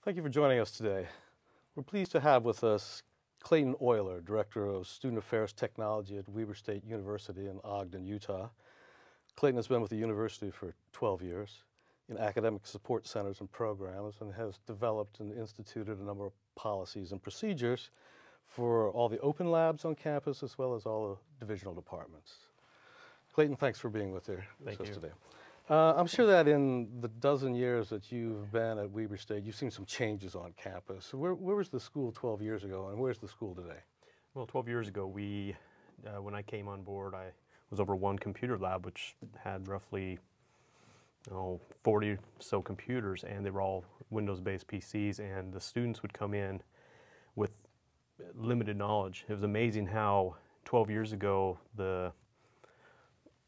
Thank you for joining us today. We're pleased to have with us Clayton Oiler, Director of Student Affairs Technology at Weber State University in Ogden, Utah. Clayton has been with the university for 12 years in academic support centers and programs and has developed and instituted a number of policies and procedures for all the open labs on campus as well as all the divisional departments. Clayton, thanks for being with us today. I'm sure that in the dozen years that you've been at Weber State, you've seen some changes on campus. Where was the school 12 years ago, and where's the school today? Well, 12 years ago, when I came on board, I was over one computer lab, which had roughly 40 or so computers, and they were all Windows-based PCs, and the students would come in with limited knowledge. It was amazing how 12 years ago, the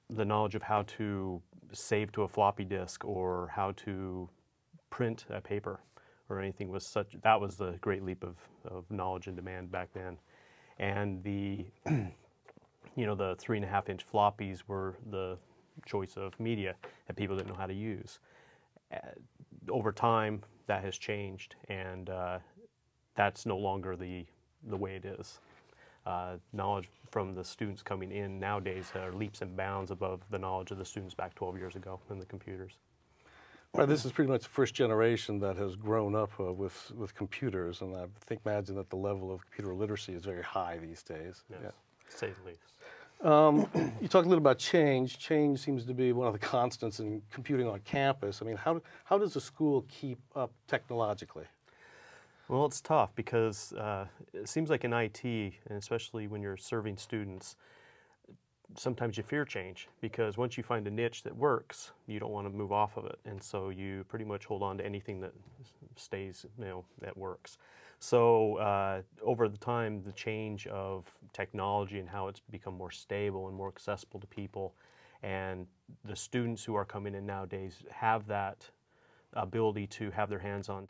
knowledge of how to save to a floppy disk or how to print a paper or anything was that was the great leap of knowledge and demand back then. And the the 3.5-inch floppies were the choice of media that people didn't know how to use. Over time, that has changed, and that's no longer the way it is. Knowledge from the students coming in nowadays are leaps and bounds above the knowledge of the students back 12 years ago in the computers. Well, this is pretty much the first generation that has grown up with computers, and I imagine that the level of computer literacy is very high these days. Yes, yeah. To say the least. You talked a little about change. Change seems to be one of the constants in computing on campus. I mean, how does a school keep up technologically? Well, it's tough because it seems like in IT, and especially when you're serving students, sometimes you fear change because once you find a niche that works, you don't want to move off of it, and so you pretty much hold on to anything that stays, that works. So over the time, the change of technology and how it's become more stable and more accessible to people, and the students who are coming in nowadays have that ability to have their hands on